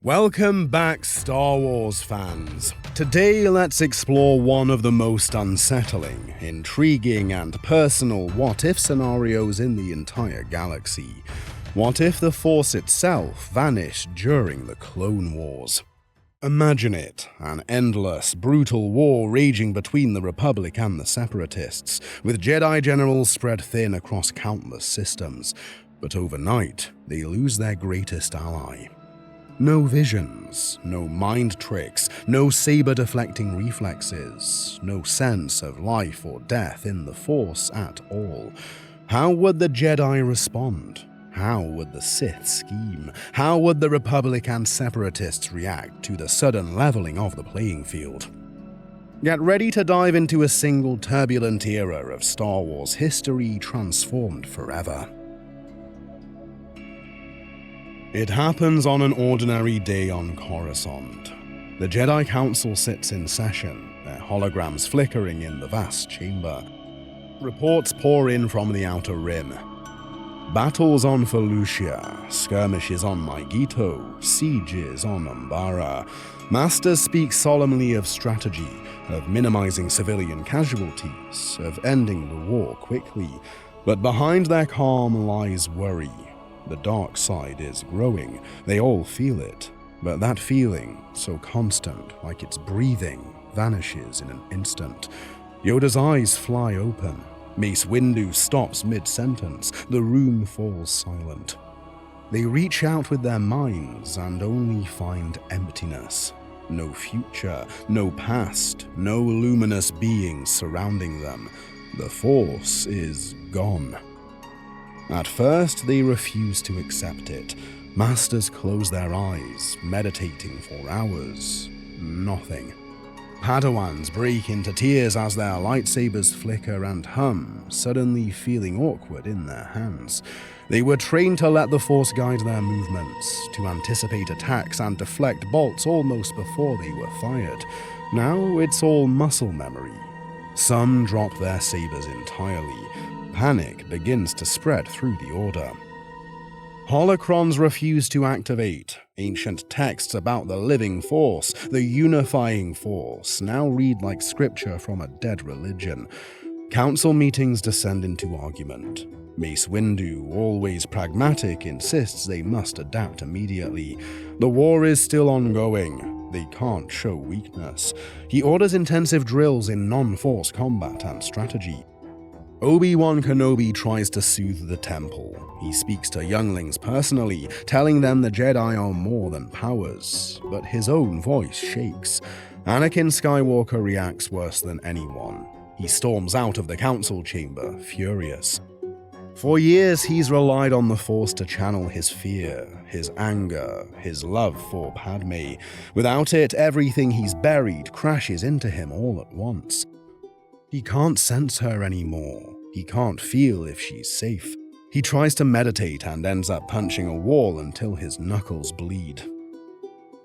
Welcome back, Star Wars fans. Today, let's explore one of the most unsettling, intriguing, and personal what-if scenarios in the entire galaxy. What if the Force itself vanished during the Clone Wars? Imagine it, an endless, brutal war raging between the Republic and the Separatists, with Jedi generals spread thin across countless systems. But overnight, they lose their greatest ally. No visions, no mind tricks, no saber-deflecting reflexes, no sense of life or death in the Force at all. How would the Jedi respond? How would the Sith scheme? How would the Republic and Separatists react to the sudden leveling of the playing field? Get ready to dive into a single turbulent era of Star Wars history transformed forever. It happens on an ordinary day on Coruscant. The Jedi Council sits in session, their holograms flickering in the vast chamber. Reports pour in from the Outer Rim. Battles on Felucia, skirmishes on Maigito, sieges on Umbara. Masters speak solemnly of strategy, of minimizing civilian casualties, of ending the war quickly. But behind their calm lies worry. The dark side is growing, they all feel it, but that feeling, so constant, like it's breathing, vanishes in an instant. Yoda's eyes fly open. Mace Windu stops mid-sentence. The room falls silent. They reach out with their minds and only find emptiness. No future, no past, no luminous beings surrounding them. The Force is gone. At first, they refuse to accept it. Masters close their eyes, meditating for hours. Nothing. Padawans break into tears as their lightsabers flicker and hum, suddenly feeling awkward in their hands. They were trained to let the Force guide their movements, to anticipate attacks and deflect bolts almost before they were fired. Now it's all muscle memory. Some drop their sabers entirely. Panic begins to spread through the Order. Holocrons refuse to activate. Ancient texts about the living Force, the unifying Force, now read like scripture from a dead religion. Council meetings descend into argument. Mace Windu, always pragmatic, insists they must adapt immediately. The war is still ongoing. They can't show weakness. He orders intensive drills in non-Force combat and strategy. Obi-Wan Kenobi tries to soothe the temple. He speaks to younglings personally, telling them the Jedi are more than powers, but his own voice shakes. Anakin Skywalker reacts worse than anyone. He storms out of the council chamber, furious. For years, he's relied on the Force to channel his fear, his anger, his love for Padme. Without it, everything he's buried crashes into him all at once. He can't sense her anymore. He can't feel if she's safe. He tries to meditate and ends up punching a wall until his knuckles bleed.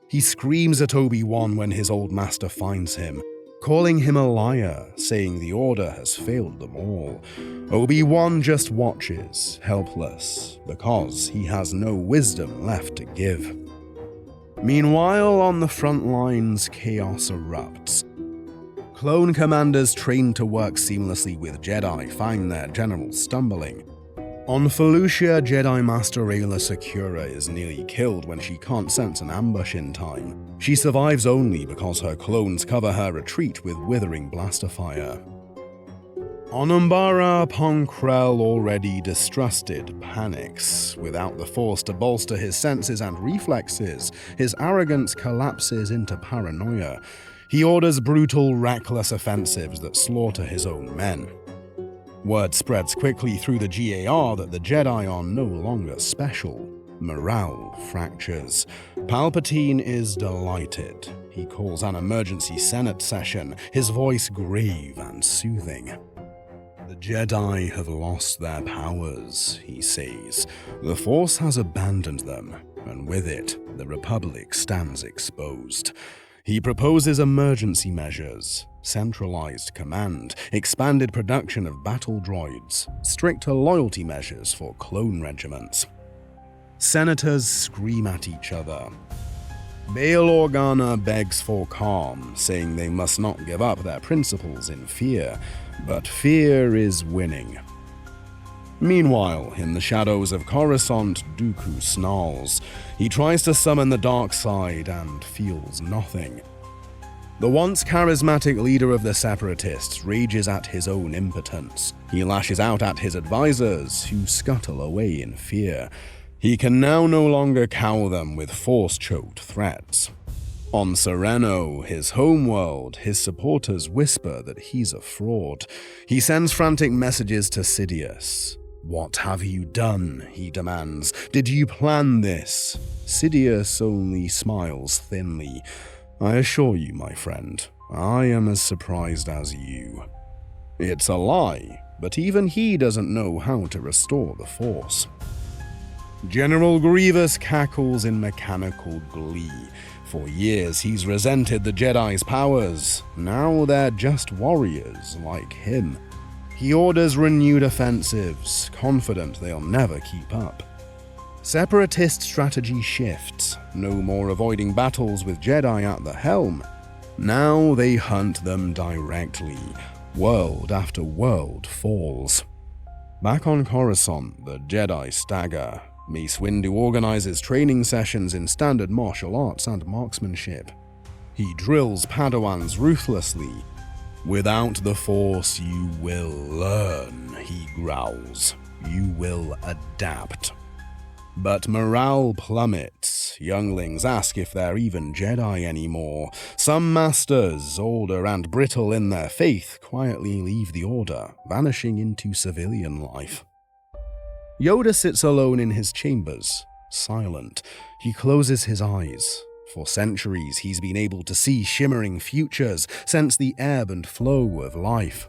He screams at Obi-Wan when his old master finds him, calling him a liar, saying the Order has failed them all. Obi-Wan just watches, helpless, because he has no wisdom left to give. Meanwhile, on the front lines, chaos erupts. Clone commanders trained to work seamlessly with Jedi find their generals stumbling. On Felucia, Jedi Master Aayla Secura is nearly killed when she can't sense an ambush in time. She survives only because her clones cover her retreat with withering blaster fire. On Umbara, Pong Krell, already distrusted, panics. Without the Force to bolster his senses and reflexes, his arrogance collapses into paranoia. He orders brutal, reckless offensives that slaughter his own men. Word spreads quickly through the GAR that the Jedi are no longer special. Morale fractures. Palpatine is delighted. He calls an emergency Senate session, his voice grave and soothing. The Jedi have lost their powers, he says. The Force has abandoned them, and with it, the Republic stands exposed. He proposes emergency measures, centralized command, expanded production of battle droids, stricter loyalty measures for clone regiments. Senators scream at each other. Bail Organa begs for calm, saying they must not give up their principles in fear, but fear is winning. Meanwhile, in the shadows of Coruscant, Dooku snarls. He tries to summon the dark side and feels nothing. The once charismatic leader of the Separatists rages at his own impotence. He lashes out at his advisors, who scuttle away in fear. He can now no longer cow them with force-choked threats. On Sereno, his homeworld, his supporters whisper that he's a fraud. He sends frantic messages to Sidious. "What have you done?" he demands. "Did you plan this?" Sidious only smiles thinly. "I assure you, my friend, I am as surprised as you." It's a lie, but even he doesn't know how to restore the Force. General Grievous cackles in mechanical glee. For years he's resented the Jedi's powers. Now they're just warriors like him. He orders renewed offensives, confident they'll never keep up. Separatist strategy shifts, no more avoiding battles with Jedi at the helm. Now they hunt them directly. World after world falls. Back on Coruscant, the Jedi stagger. Mace Windu organizes training sessions in standard martial arts and marksmanship. He drills Padawans ruthlessly. "Without the Force, you will learn," he growls. "You will adapt." But morale plummets. Younglings ask if they're even Jedi anymore. Some masters, older and brittle in their faith, quietly leave the Order, vanishing into civilian life. Yoda sits alone in his chambers, silent. He closes his eyes. For centuries, he's been able to see shimmering futures, sense the ebb and flow of life.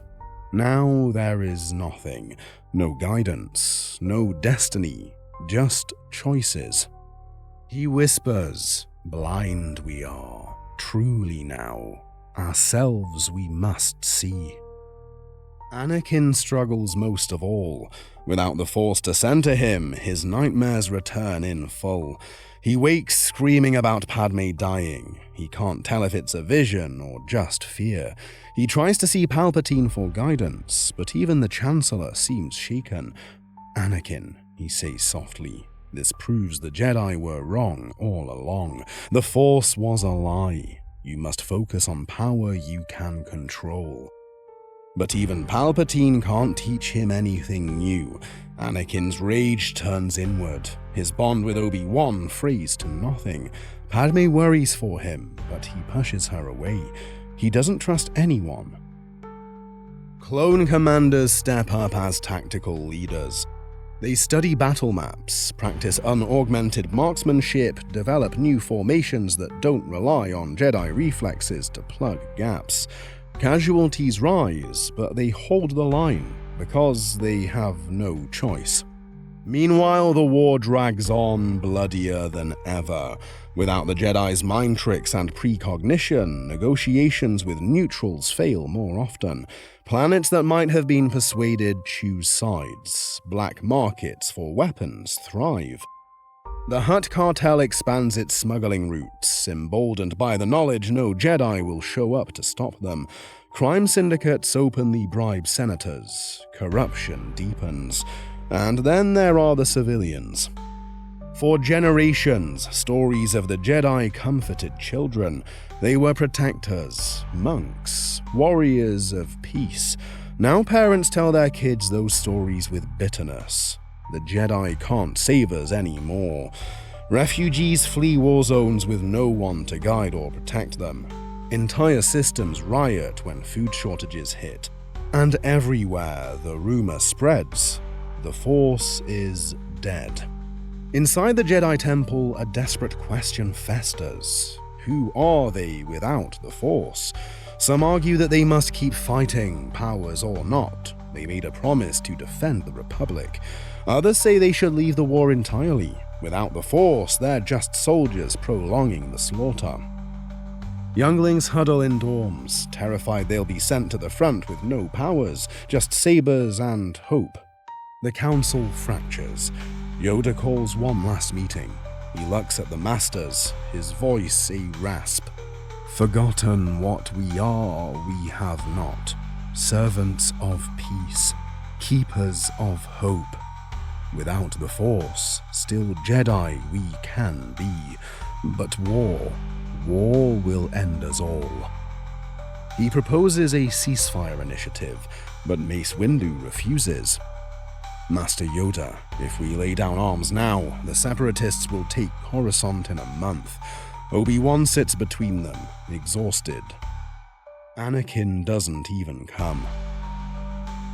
Now there is nothing. No guidance, no destiny, just choices. He whispers, "Blind we are, truly now. Ourselves we must see." Anakin struggles most of all. Without the Force to center him, his nightmares return in full. He wakes screaming about Padme dying. He can't tell if it's a vision or just fear. He tries to see Palpatine for guidance, but even the Chancellor seems shaken. "Anakin," he says softly, "this proves the Jedi were wrong all along. The Force was a lie. You must focus on power you can control." But even Palpatine can't teach him anything new. Anakin's rage turns inward. His bond with Obi-Wan frays to nothing. Padme worries for him, but he pushes her away. He doesn't trust anyone. Clone commanders step up as tactical leaders. They study battle maps, practice unaugmented marksmanship, develop new formations that don't rely on Jedi reflexes to plug gaps. Casualties rise, but they hold the line, because they have no choice. Meanwhile, the war drags on, bloodier than ever. Without the Jedi's mind tricks and precognition, negotiations with neutrals fail more often. Planets that might have been persuaded choose sides. Black markets for weapons thrive. The Hutt cartel expands its smuggling routes, emboldened by the knowledge no Jedi will show up to stop them. Crime syndicates openly bribe senators. Corruption deepens. And then there are the civilians. For generations, stories of the Jedi comforted children. They were protectors, monks, warriors of peace. Now parents tell their kids those stories with bitterness. The Jedi can't save us anymore. Refugees flee war zones with no one to guide or protect them. Entire systems riot when food shortages hit. And everywhere the rumor spreads, the Force is dead. Inside the Jedi Temple, a desperate question festers. Who are they without the Force? Some argue that they must keep fighting, powers or not. They made a promise to defend the Republic. Others say they should leave the war entirely. Without the Force, they're just soldiers prolonging the slaughter. Younglings huddle in dorms, terrified they'll be sent to the front with no powers, just sabers and hope. The council fractures. Yoda calls one last meeting. He looks at the masters, his voice a rasp. Forgotten what we are, we have not. Servants of peace, keepers of hope. Without the Force, still Jedi we can be. But war will end us all. He proposes a ceasefire initiative, but Mace Windu refuses. Master Yoda, if we lay down arms now, the Separatists will take Coruscant in a month. Obi-Wan sits between them, exhausted. Anakin doesn't even come.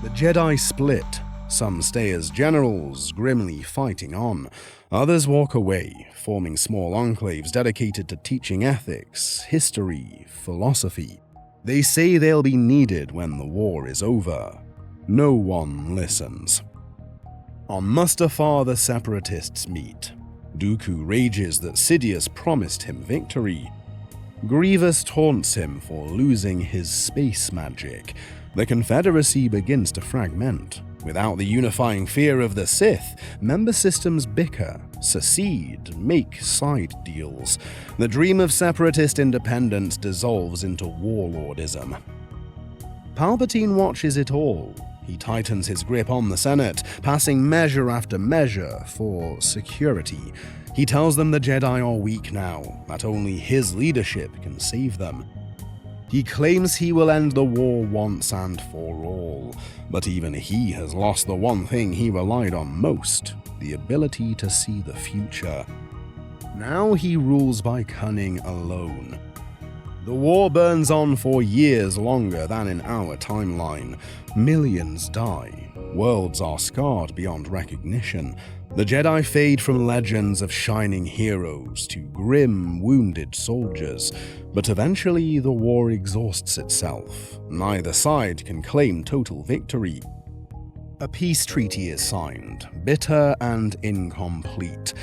The Jedi split. Some stay as generals, grimly fighting on. Others walk away, forming small enclaves dedicated to teaching ethics, history, philosophy. They say they'll be needed when the war is over. No one listens. On Mustafar, the Separatists meet. Dooku rages that Sidious promised him victory. Grievous taunts him for losing his space magic. The Confederacy begins to fragment. Without the unifying fear of the Sith, member systems bicker, secede, make side deals. The dream of separatist independence dissolves into warlordism. Palpatine watches it all. He tightens his grip on the Senate, passing measure after measure for security. He tells them the Jedi are weak now, that only his leadership can save them. He claims he will end the war once and for all, but even he has lost the one thing he relied on most, the ability to see the future. Now he rules by cunning alone. The war burns on for years longer than in our timeline. Millions die. Worlds are scarred beyond recognition. The Jedi fade from legends of shining heroes to grim, wounded soldiers. But eventually, the war exhausts itself. Neither side can claim total victory. A peace treaty is signed, bitter and incomplete.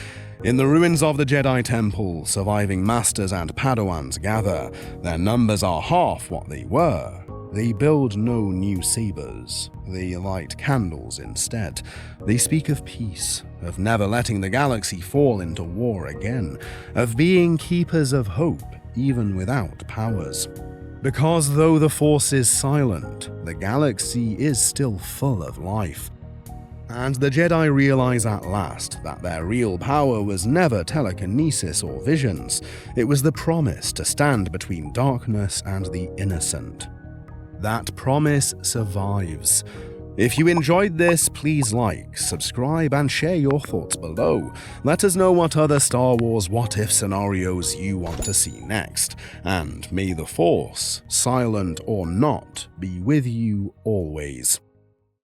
In the ruins of the Jedi Temple, surviving Masters and Padawans gather. Their numbers are half what they were. They build no new sabers. They light candles instead. They speak of peace, of never letting the galaxy fall into war again, of being keepers of hope, even without powers. Because though the Force is silent, the galaxy is still full of life. And the Jedi realize at last that their real power was never telekinesis or visions. It was the promise to stand between darkness and the innocent. That promise survives. If you enjoyed this, please like, subscribe, and share your thoughts below. Let us know what other Star Wars what-if scenarios you want to see next. And may the Force, silent or not, be with you always.